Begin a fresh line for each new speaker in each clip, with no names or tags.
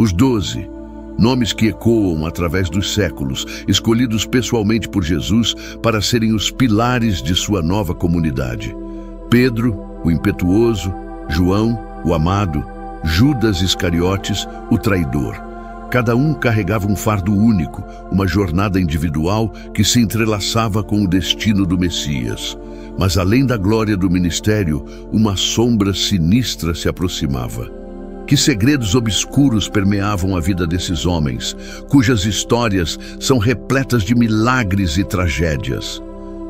Os 12, nomes que ecoam através dos séculos, escolhidos pessoalmente por Jesus para serem os pilares de sua nova comunidade. Pedro, o impetuoso; João, o amado; Judas Iscariotes, o traidor. Cada um carregava um fardo único, uma jornada individual que se entrelaçava com o destino do Messias. Mas além da glória do ministério, uma sombra sinistra se aproximava. Que segredos obscuros permeavam a vida desses homens, cujas histórias são repletas de milagres e tragédias?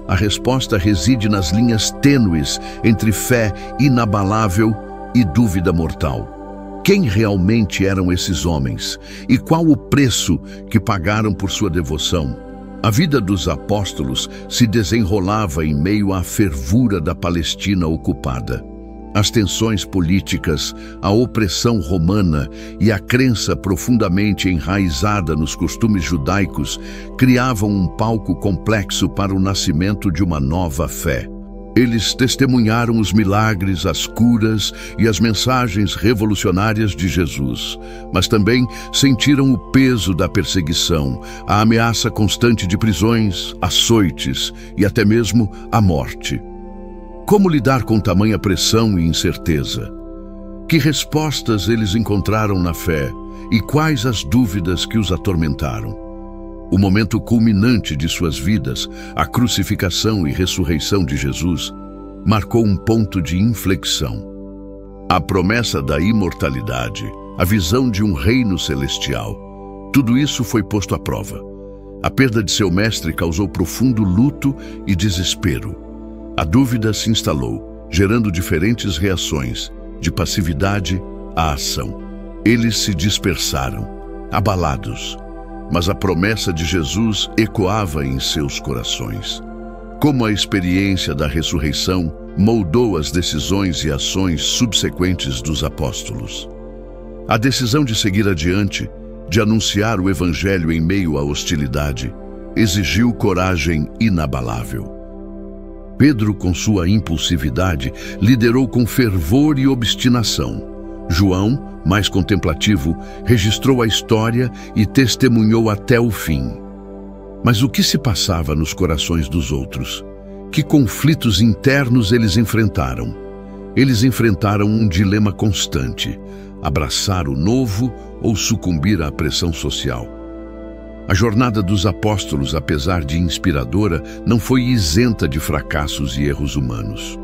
A resposta reside nas linhas tênues entre fé inabalável e dúvida mortal. Quem realmente eram esses homens? E qual o preço que pagaram por sua devoção? A vida dos apóstolos se desenrolava em meio à fervura da Palestina ocupada. As tensões políticas, a opressão romana e a crença profundamente enraizada nos costumes judaicos criavam um palco complexo para o nascimento de uma nova fé. Eles testemunharam os milagres, as curas e as mensagens revolucionárias de Jesus, mas também sentiram o peso da perseguição, a ameaça constante de prisões, açoites e até mesmo a morte. Como lidar com tamanha pressão e incerteza? Que respostas eles encontraram na fé e quais as dúvidas que os atormentaram? O momento culminante de suas vidas, a crucificação e ressurreição de Jesus, marcou um ponto de inflexão. A promessa da imortalidade, a visão de um reino celestial, tudo isso foi posto à prova. A perda de seu mestre causou profundo luto e desespero. A dúvida se instalou, gerando diferentes reações, de passividade à ação. Eles se dispersaram, abalados, mas a promessa de Jesus ecoava em seus corações. Como a experiência da ressurreição moldou as decisões e ações subsequentes dos apóstolos. A decisão de seguir adiante, de anunciar o Evangelho em meio à hostilidade, exigiu coragem inabalável. Pedro, com sua impulsividade, liderou com fervor e obstinação. João, mais contemplativo, registrou a história e testemunhou até o fim. Mas o que se passava nos corações dos outros? Que conflitos internos eles enfrentaram? Eles enfrentaram um dilema constante: abraçar o novo ou sucumbir à pressão social. A jornada dos apóstolos, apesar de inspiradora, não foi isenta de fracassos e erros humanos.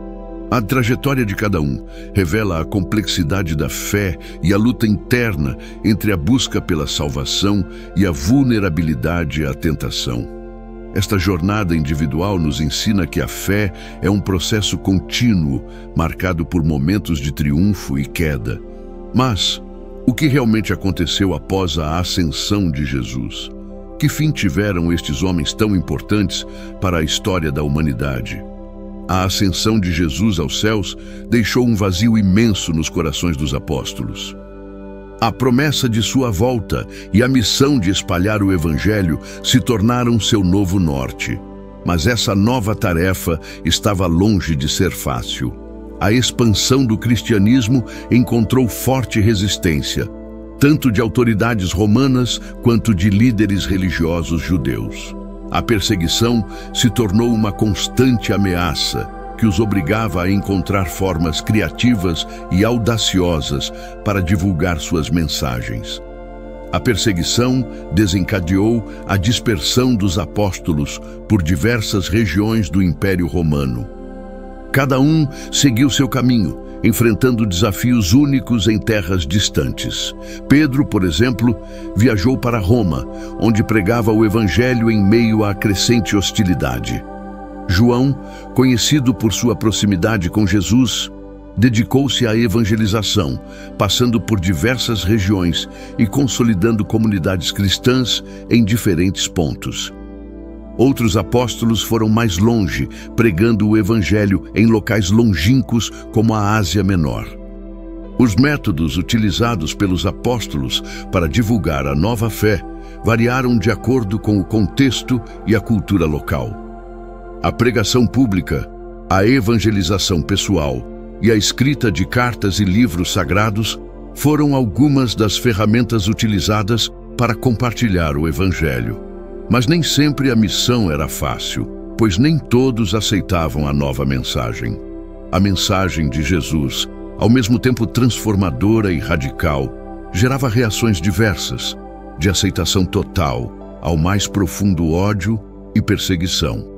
A trajetória de cada um revela a complexidade da fé e a luta interna entre a busca pela salvação e a vulnerabilidade à tentação. Esta jornada individual nos ensina que a fé é um processo contínuo, marcado por momentos de triunfo e queda. Mas o que realmente aconteceu após a ascensão de Jesus? Que fim tiveram estes homens tão importantes para a história da humanidade? A ascensão de Jesus aos céus deixou um vazio imenso nos corações dos apóstolos. A promessa de sua volta e a missão de espalhar o Evangelho se tornaram seu novo norte. Mas essa nova tarefa estava longe de ser fácil. A expansão do cristianismo encontrou forte resistência, tanto de autoridades romanas quanto de líderes religiosos judeus. A perseguição se tornou uma constante ameaça que os obrigava a encontrar formas criativas e audaciosas para divulgar suas mensagens. A perseguição desencadeou a dispersão dos apóstolos por diversas regiões do Império Romano. Cada um seguiu seu caminho, enfrentando desafios únicos em terras distantes. Pedro, por exemplo, viajou para Roma, onde pregava o Evangelho em meio à crescente hostilidade. João, conhecido por sua proximidade com Jesus, dedicou-se à evangelização, passando por diversas regiões e consolidando comunidades cristãs em diferentes pontos. Outros apóstolos foram mais longe, pregando o Evangelho em locais longínquos como a Ásia Menor. Os métodos utilizados pelos apóstolos para divulgar a nova fé variaram de acordo com o contexto e a cultura local. A pregação pública, a evangelização pessoal e a escrita de cartas e livros sagrados foram algumas das ferramentas utilizadas para compartilhar o Evangelho. Mas nem sempre a missão era fácil, pois nem todos aceitavam a nova mensagem. A mensagem de Jesus, ao mesmo tempo transformadora e radical, gerava reações diversas, de aceitação total ao mais profundo ódio e perseguição.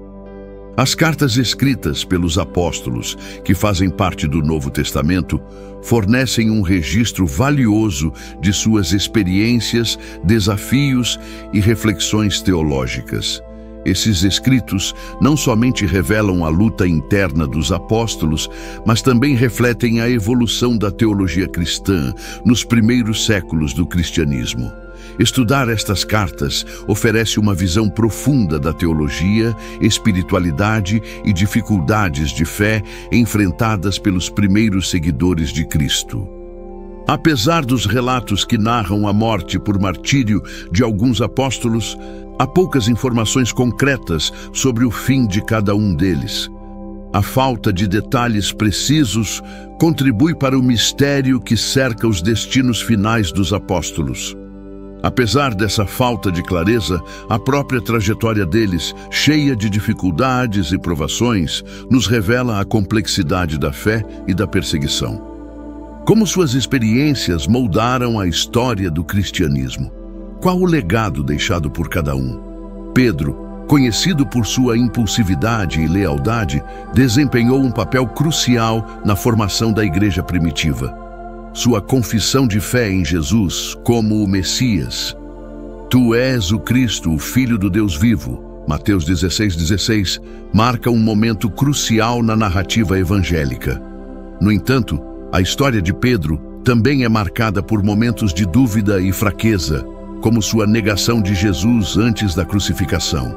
As cartas escritas pelos apóstolos, que fazem parte do Novo Testamento, fornecem um registro valioso de suas experiências, desafios e reflexões teológicas. Esses escritos não somente revelam a luta interna dos apóstolos, mas também refletem a evolução da teologia cristã nos primeiros séculos do cristianismo. Estudar estas cartas oferece uma visão profunda da teologia, espiritualidade e dificuldades de fé enfrentadas pelos primeiros seguidores de Cristo. Apesar dos relatos que narram a morte por martírio de alguns apóstolos, há poucas informações concretas sobre o fim de cada um deles. A falta de detalhes precisos contribui para o mistério que cerca os destinos finais dos apóstolos. Apesar dessa falta de clareza, a própria trajetória deles, cheia de dificuldades e provações, nos revela a complexidade da fé e da perseguição. Como suas experiências moldaram a história do cristianismo? Qual o legado deixado por cada um? Pedro, conhecido por sua impulsividade e lealdade, desempenhou um papel crucial na formação da igreja primitiva. Sua confissão de fé em Jesus como o Messias. Tu és o Cristo, o Filho do Deus vivo, Mateus 16:16, marca um momento crucial na narrativa evangélica. No entanto, a história de Pedro também é marcada por momentos de dúvida e fraqueza, como sua negação de Jesus antes da crucificação.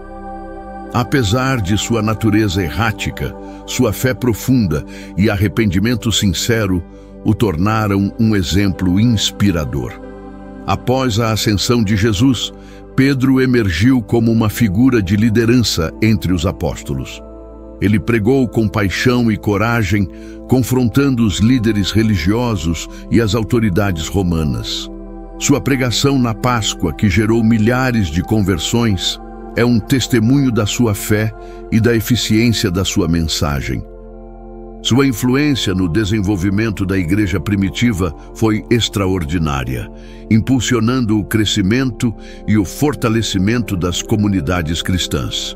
Apesar de sua natureza errática, sua fé profunda e arrependimento sincero o tornaram um exemplo inspirador. Após a ascensão de Jesus, Pedro emergiu como uma figura de liderança entre os apóstolos. Ele pregou com paixão e coragem, confrontando os líderes religiosos e as autoridades romanas. Sua pregação na Páscoa, que gerou milhares de conversões, é um testemunho da sua fé e da eficiência da sua mensagem. Sua influência no desenvolvimento da igreja primitiva foi extraordinária, impulsionando o crescimento e o fortalecimento das comunidades cristãs.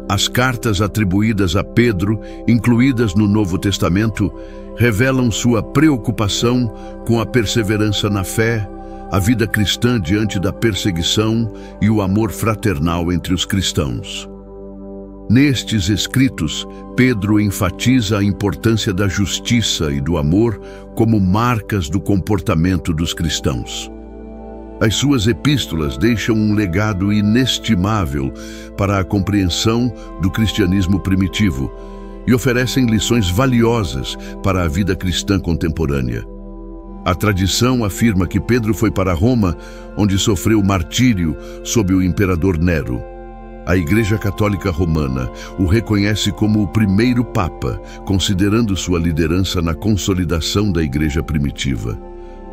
As cartas atribuídas a Pedro, incluídas no Novo Testamento, revelam sua preocupação com a perseverança na fé, a vida cristã diante da perseguição e o amor fraternal entre os cristãos. Nestes escritos, Pedro enfatiza a importância da justiça e do amor como marcas do comportamento dos cristãos. As suas epístolas deixam um legado inestimável para a compreensão do cristianismo primitivo e oferecem lições valiosas para a vida cristã contemporânea. A tradição afirma que Pedro foi para Roma, onde sofreu martírio sob o imperador Nero. A Igreja Católica Romana o reconhece como o primeiro Papa, considerando sua liderança na consolidação da Igreja primitiva.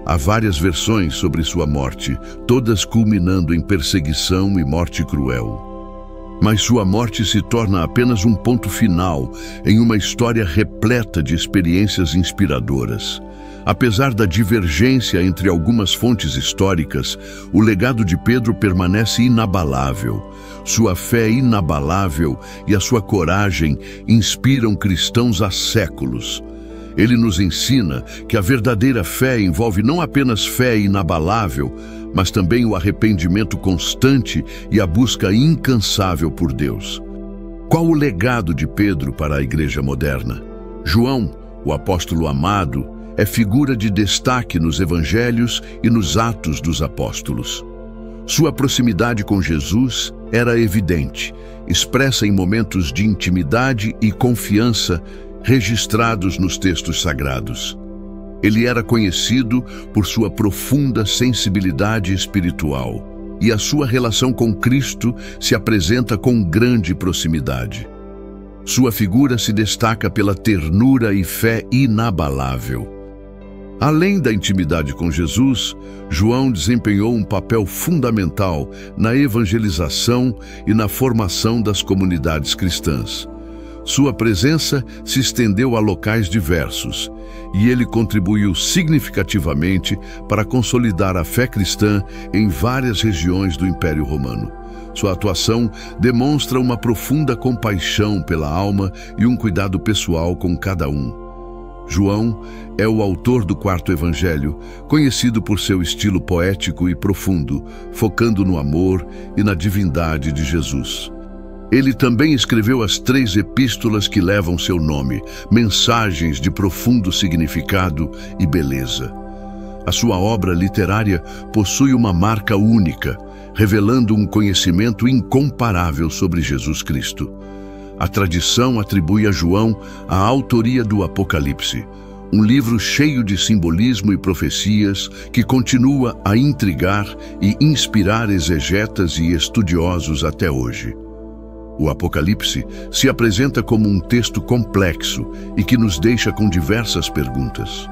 Há várias versões sobre sua morte, todas culminando em perseguição e morte cruel. Mas sua morte se torna apenas um ponto final em uma história repleta de experiências inspiradoras. Apesar da divergência entre algumas fontes históricas, o legado de Pedro permanece inabalável. Sua fé inabalável e a sua coragem inspiram cristãos há séculos. Ele nos ensina que a verdadeira fé envolve não apenas fé inabalável, mas também o arrependimento constante e a busca incansável por Deus. Qual o legado de Pedro para a igreja moderna? João, o apóstolo amado, é figura de destaque nos evangelhos e nos Atos dos Apóstolos. Sua proximidade com Jesus era evidente, expressa em momentos de intimidade e confiança registrados nos textos sagrados. Ele era conhecido por sua profunda sensibilidade espiritual, e a sua relação com Cristo se apresenta com grande proximidade. Sua figura se destaca pela ternura e fé inabalável. Além da intimidade com Jesus, João desempenhou um papel fundamental na evangelização e na formação das comunidades cristãs. Sua presença se estendeu a locais diversos, e ele contribuiu significativamente para consolidar a fé cristã em várias regiões do Império Romano. Sua atuação demonstra uma profunda compaixão pela alma e um cuidado pessoal com cada um. João é o autor do quarto evangelho, conhecido por seu estilo poético e profundo, focando no amor e na divindade de Jesus. Ele também escreveu as 3 epístolas que levam seu nome, mensagens de profundo significado e beleza. A sua obra literária possui uma marca única, revelando um conhecimento incomparável sobre Jesus Cristo. A tradição atribui a João a autoria do Apocalipse, um livro cheio de simbolismo e profecias que continua a intrigar e inspirar exegetas e estudiosos até hoje. O Apocalipse se apresenta como um texto complexo e que nos deixa com diversas perguntas.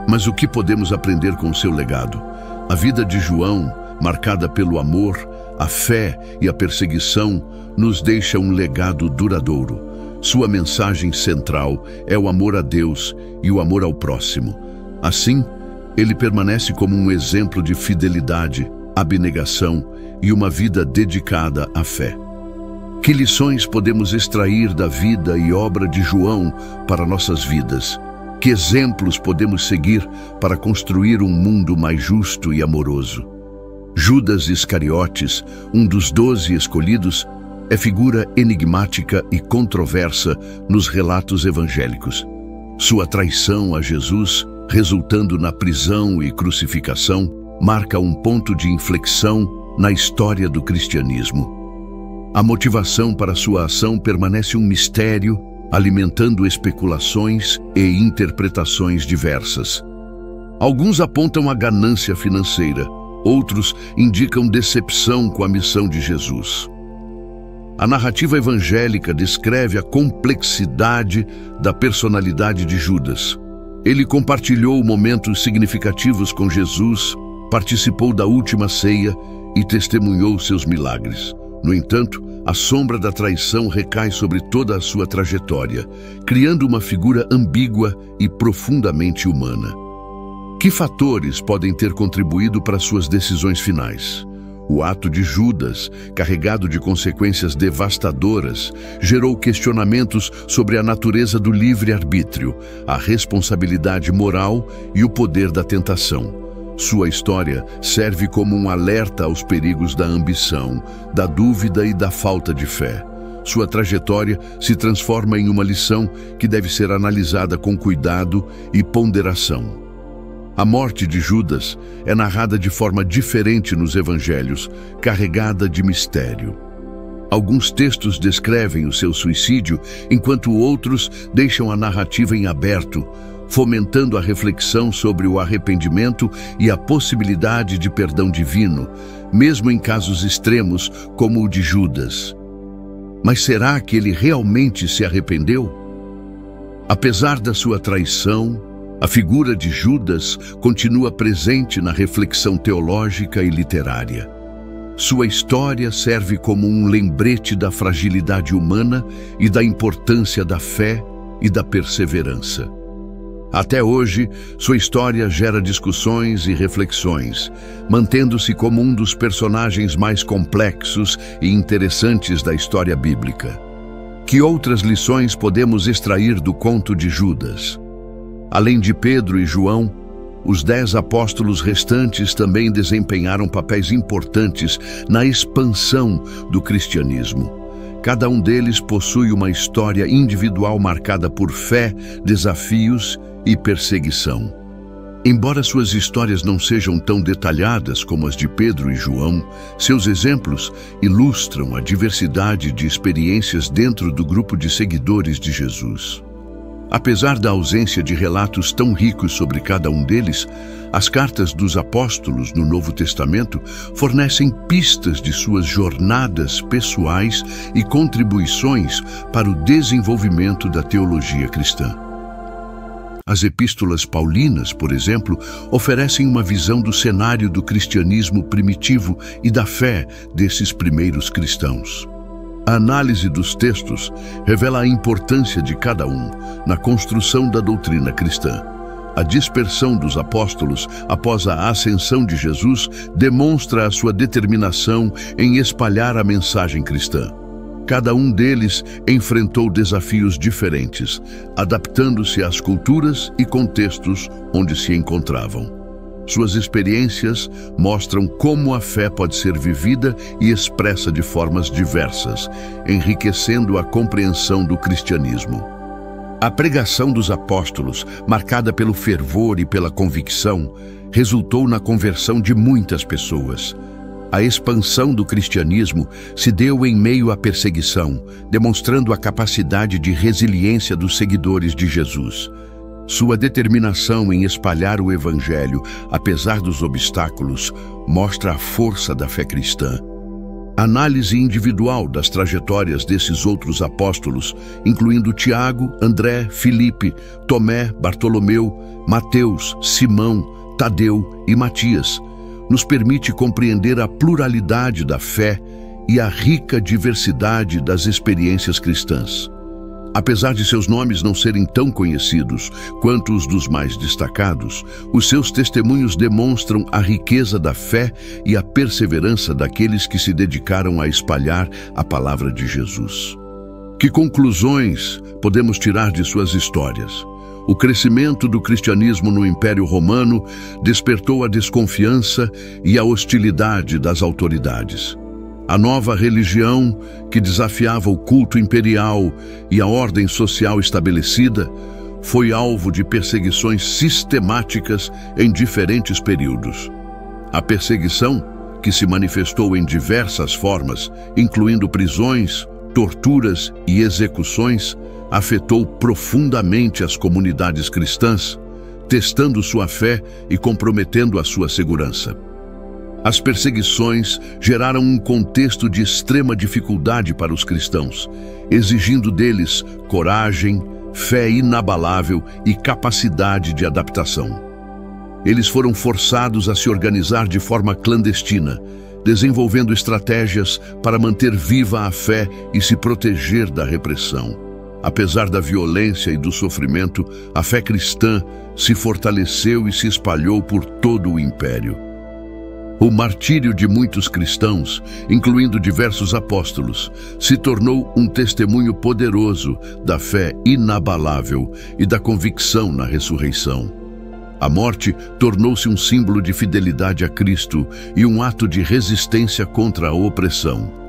Mas o que podemos aprender com seu legado? A vida de João, marcada pelo amor, a fé e a perseguição, nos deixa um legado duradouro. Sua mensagem central é o amor a Deus e o amor ao próximo. Assim, ele permanece como um exemplo de fidelidade, abnegação e uma vida dedicada à fé. Que lições podemos extrair da vida e obra de João para nossas vidas? Que exemplos podemos seguir para construir um mundo mais justo e amoroso? Judas Iscariotes, um dos 12 escolhidos, é figura enigmática e controversa nos relatos evangélicos. Sua traição a Jesus, resultando na prisão e crucificação, marca um ponto de inflexão na história do cristianismo. A motivação para sua ação permanece um mistério, alimentando especulações e interpretações diversas. Alguns apontam a ganância financeira, outros indicam decepção com a missão de Jesus. A narrativa evangélica descreve a complexidade da personalidade de Judas. Ele compartilhou momentos significativos com Jesus, participou da última ceia e testemunhou seus milagres. No entanto, a sombra da traição recai sobre toda a sua trajetória, criando uma figura ambígua e profundamente humana. Que fatores podem ter contribuído para suas decisões finais? O ato de Judas, carregado de consequências devastadoras, gerou questionamentos sobre a natureza do livre-arbítrio, a responsabilidade moral e o poder da tentação. Sua história serve como um alerta aos perigos da ambição, da dúvida e da falta de fé. Sua trajetória se transforma em uma lição que deve ser analisada com cuidado e ponderação. A morte de Judas é narrada de forma diferente nos evangelhos, carregada de mistério. Alguns textos descrevem o seu suicídio, enquanto outros deixam a narrativa em aberto, fomentando a reflexão sobre o arrependimento e a possibilidade de perdão divino, mesmo em casos extremos como o de Judas. Mas será que ele realmente se arrependeu? Apesar da sua traição, a figura de Judas continua presente na reflexão teológica e literária. Sua história serve como um lembrete da fragilidade humana e da importância da fé e da perseverança. Até hoje, sua história gera discussões e reflexões, mantendo-se como um dos personagens mais complexos e interessantes da história bíblica. Que outras lições podemos extrair do conto de Judas? Além de Pedro e João, os 10 apóstolos restantes também desempenharam papéis importantes na expansão do cristianismo. Cada um deles possui uma história individual marcada por fé, desafios e perseguição. Embora suas histórias não sejam tão detalhadas como as de Pedro e João, seus exemplos ilustram a diversidade de experiências dentro do grupo de seguidores de Jesus. Apesar da ausência de relatos tão ricos sobre cada um deles, as cartas dos apóstolos no Novo Testamento fornecem pistas de suas jornadas pessoais e contribuições para o desenvolvimento da teologia cristã. As epístolas paulinas, por exemplo, oferecem uma visão do cenário do cristianismo primitivo e da fé desses primeiros cristãos. A análise dos textos revela a importância de cada um na construção da doutrina cristã. A dispersão dos apóstolos após a ascensão de Jesus demonstra a sua determinação em espalhar a mensagem cristã. Cada um deles enfrentou desafios diferentes, adaptando-se às culturas e contextos onde se encontravam. Suas experiências mostram como a fé pode ser vivida e expressa de formas diversas, enriquecendo a compreensão do cristianismo. A pregação dos apóstolos, marcada pelo fervor e pela convicção, resultou na conversão de muitas pessoas. A expansão do cristianismo se deu em meio à perseguição, demonstrando a capacidade de resiliência dos seguidores de Jesus. Sua determinação em espalhar o Evangelho, apesar dos obstáculos, mostra a força da fé cristã. Análise individual das trajetórias desses outros apóstolos, incluindo Tiago, André, Filipe, Tomé, Bartolomeu, Mateus, Simão, Tadeu e Matias, nos permite compreender a pluralidade da fé e a rica diversidade das experiências cristãs. Apesar de seus nomes não serem tão conhecidos quanto os dos mais destacados, os seus testemunhos demonstram a riqueza da fé e a perseverança daqueles que se dedicaram a espalhar a palavra de Jesus. Que conclusões podemos tirar de suas histórias? O crescimento do cristianismo no Império Romano despertou a desconfiança e a hostilidade das autoridades. A nova religião, que desafiava o culto imperial e a ordem social estabelecida, foi alvo de perseguições sistemáticas em diferentes períodos. A perseguição, que se manifestou em diversas formas, incluindo prisões, torturas e execuções, afetou profundamente as comunidades cristãs, testando sua fé e comprometendo a sua segurança. As perseguições geraram um contexto de extrema dificuldade para os cristãos, exigindo deles coragem, fé inabalável e capacidade de adaptação. Eles foram forçados a se organizar de forma clandestina, desenvolvendo estratégias para manter viva a fé e se proteger da repressão. Apesar da violência e do sofrimento, a fé cristã se fortaleceu e se espalhou por todo o império. O martírio de muitos cristãos, incluindo diversos apóstolos, se tornou um testemunho poderoso da fé inabalável e da convicção na ressurreição. A morte tornou-se um símbolo de fidelidade a Cristo e um ato de resistência contra a opressão.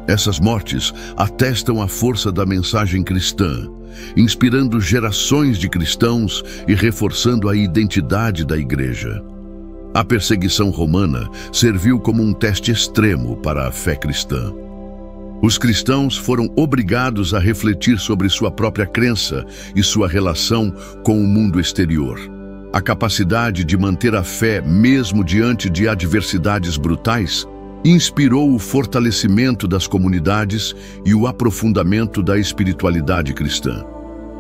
Essas mortes atestam a força da mensagem cristã, inspirando gerações de cristãos e reforçando a identidade da Igreja. A perseguição romana serviu como um teste extremo para a fé cristã. Os cristãos foram obrigados a refletir sobre sua própria crença e sua relação com o mundo exterior. A capacidade de manter a fé mesmo diante de adversidades brutais inspirou o fortalecimento das comunidades e o aprofundamento da espiritualidade cristã.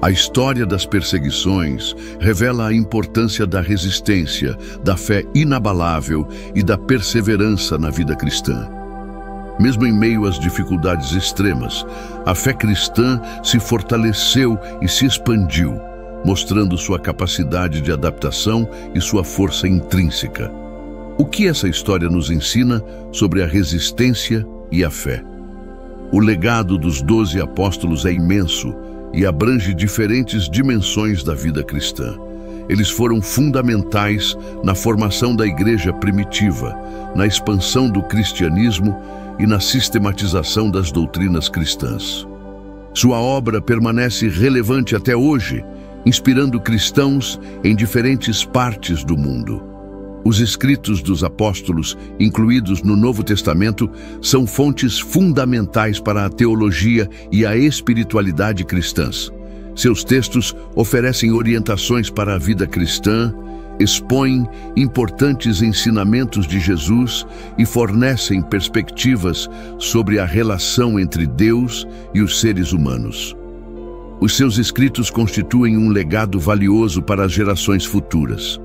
A história das perseguições revela a importância da resistência, da fé inabalável e da perseverança na vida cristã. Mesmo em meio às dificuldades extremas, a fé cristã se fortaleceu e se expandiu, mostrando sua capacidade de adaptação e sua força intrínseca. O que essa história nos ensina sobre a resistência e a fé? O legado dos 12 apóstolos é imenso e abrange diferentes dimensões da vida cristã. Eles foram fundamentais na formação da igreja primitiva, na expansão do cristianismo e na sistematização das doutrinas cristãs. Sua obra permanece relevante até hoje, inspirando cristãos em diferentes partes do mundo. Os escritos dos apóstolos, incluídos no Novo Testamento, são fontes fundamentais para a teologia e a espiritualidade cristãs. Seus textos oferecem orientações para a vida cristã, expõem importantes ensinamentos de Jesus e fornecem perspectivas sobre a relação entre Deus e os seres humanos. Os seus escritos constituem um legado valioso para as gerações futuras.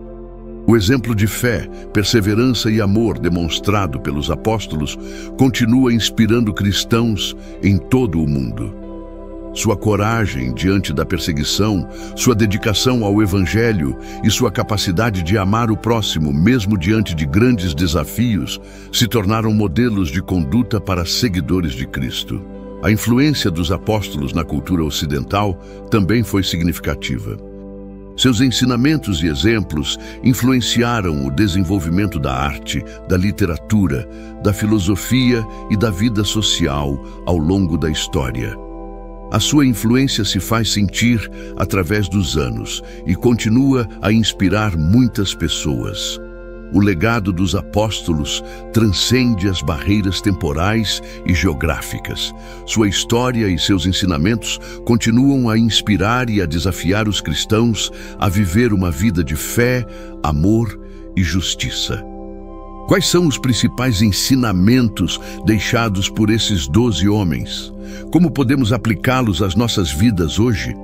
O exemplo de fé, perseverança e amor demonstrado pelos apóstolos continua inspirando cristãos em todo o mundo. Sua coragem diante da perseguição, sua dedicação ao Evangelho e sua capacidade de amar o próximo, mesmo diante de grandes desafios, se tornaram modelos de conduta para seguidores de Cristo. A influência dos apóstolos na cultura ocidental também foi significativa. Seus ensinamentos e exemplos influenciaram o desenvolvimento da arte, da literatura, da filosofia e da vida social ao longo da história. A sua influência se faz sentir através dos anos e continua a inspirar muitas pessoas. O legado dos apóstolos transcende as barreiras temporais e geográficas. Sua história e seus ensinamentos continuam a inspirar e a desafiar os cristãos a viver uma vida de fé, amor e justiça. Quais são os principais ensinamentos deixados por esses 12 homens? Como podemos aplicá-los às nossas vidas hoje?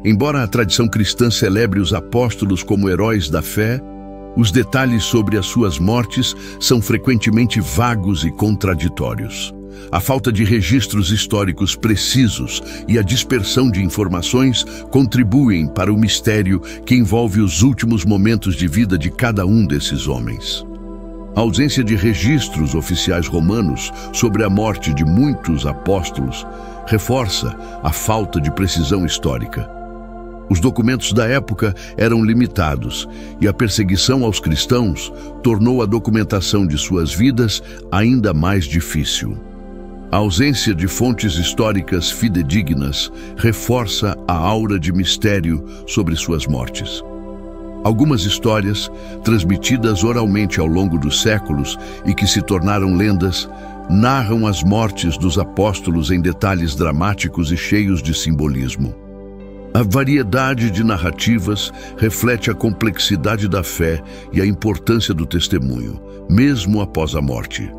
Embora a tradição cristã celebre os apóstolos como heróis da fé, os detalhes sobre as suas mortes são frequentemente vagos e contraditórios. A falta de registros históricos precisos e a dispersão de informações contribuem para o mistério que envolve os últimos momentos de vida de cada um desses homens. A ausência de registros oficiais romanos sobre a morte de muitos apóstolos reforça a falta de precisão histórica. Os documentos da época eram limitados e a perseguição aos cristãos tornou a documentação de suas vidas ainda mais difícil. A ausência de fontes históricas fidedignas reforça a aura de mistério sobre suas mortes. Algumas histórias, transmitidas oralmente ao longo dos séculos e que se tornaram lendas, narram as mortes dos apóstolos em detalhes dramáticos e cheios de simbolismo. A variedade de narrativas reflete a complexidade da fé e a importância do testemunho, mesmo após a morte.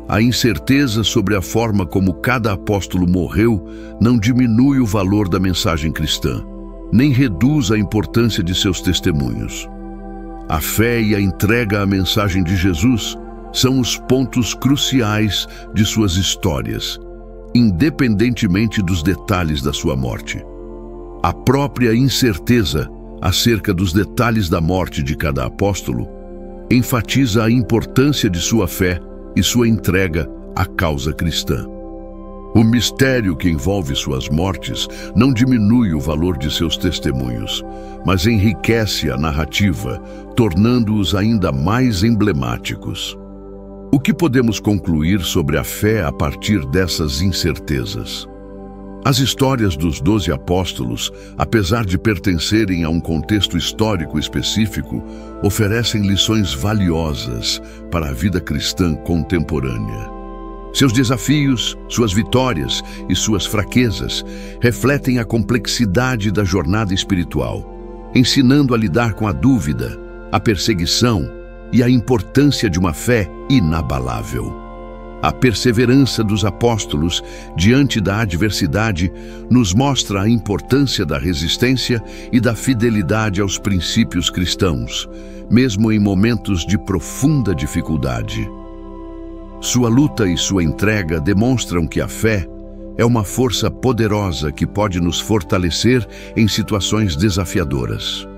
A incerteza sobre a forma como cada apóstolo morreu não diminui o valor da mensagem cristã, nem reduz a importância de seus testemunhos. A fé e a entrega à mensagem de Jesus são os pontos cruciais de suas histórias, independentemente dos detalhes da sua morte. A própria incerteza acerca dos detalhes da morte de cada apóstolo enfatiza a importância de sua fé e sua entrega à causa cristã. O mistério que envolve suas mortes não diminui o valor de seus testemunhos, mas enriquece a narrativa, tornando-os ainda mais emblemáticos. O que podemos concluir sobre a fé a partir dessas incertezas? As histórias dos 12 apóstolos, apesar de pertencerem a um contexto histórico específico, oferecem lições valiosas para a vida cristã contemporânea. Seus desafios, suas vitórias e suas fraquezas refletem a complexidade da jornada espiritual, ensinando a lidar com a dúvida, a perseguição e a importância de uma fé inabalável. A perseverança dos apóstolos diante da adversidade nos mostra a importância da resistência e da fidelidade aos princípios cristãos, mesmo em momentos de profunda dificuldade. Sua luta e sua entrega demonstram que a fé é uma força poderosa que pode nos fortalecer em situações desafiadoras.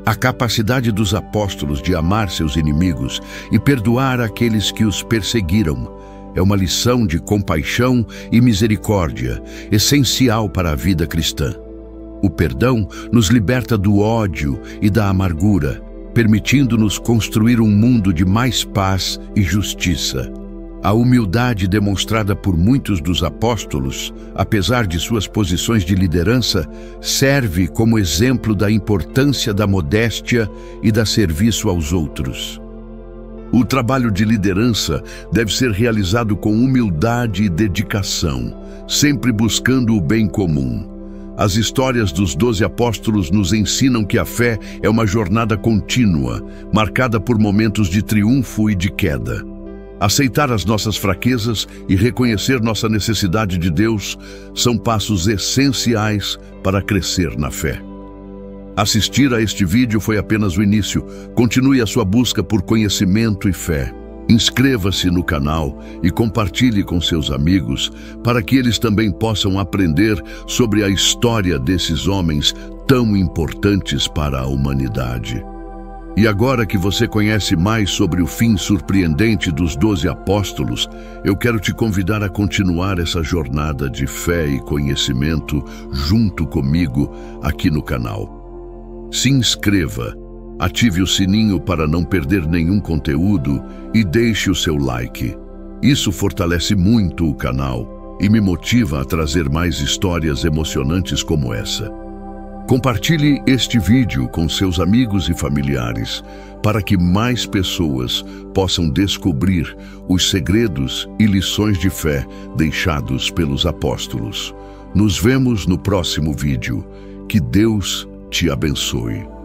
A capacidade dos apóstolos de amar seus inimigos e perdoar aqueles que os perseguiram é uma lição de compaixão e misericórdia essencial para a vida cristã. O perdão nos liberta do ódio e da amargura, permitindo-nos construir um mundo de mais paz e justiça. A humildade demonstrada por muitos dos apóstolos, apesar de suas posições de liderança, serve como exemplo da importância da modéstia e da serviço aos outros. O trabalho de liderança deve ser realizado com humildade e dedicação, sempre buscando o bem comum. As histórias dos 12 apóstolos nos ensinam que a fé é uma jornada contínua, marcada por momentos de triunfo e de queda. Aceitar as nossas fraquezas e reconhecer nossa necessidade de Deus são passos essenciais para crescer na fé. Assistir a este vídeo foi apenas o início. Continue a sua busca por conhecimento e fé. Inscreva-se no canal e compartilhe com seus amigos para que eles também possam aprender sobre a história desses homens tão importantes para a humanidade. E agora que você conhece mais sobre o fim surpreendente dos 12 apóstolos, eu quero te convidar a continuar essa jornada de fé e conhecimento junto comigo aqui no canal. Se inscreva, ative o sininho para não perder nenhum conteúdo e deixe o seu like. Isso fortalece muito o canal e me motiva a trazer mais histórias emocionantes como essa. Compartilhe este vídeo com seus amigos e familiares para que mais pessoas possam descobrir os segredos e lições de fé deixados pelos apóstolos. Nos vemos no próximo vídeo. Que Deus te abençoe.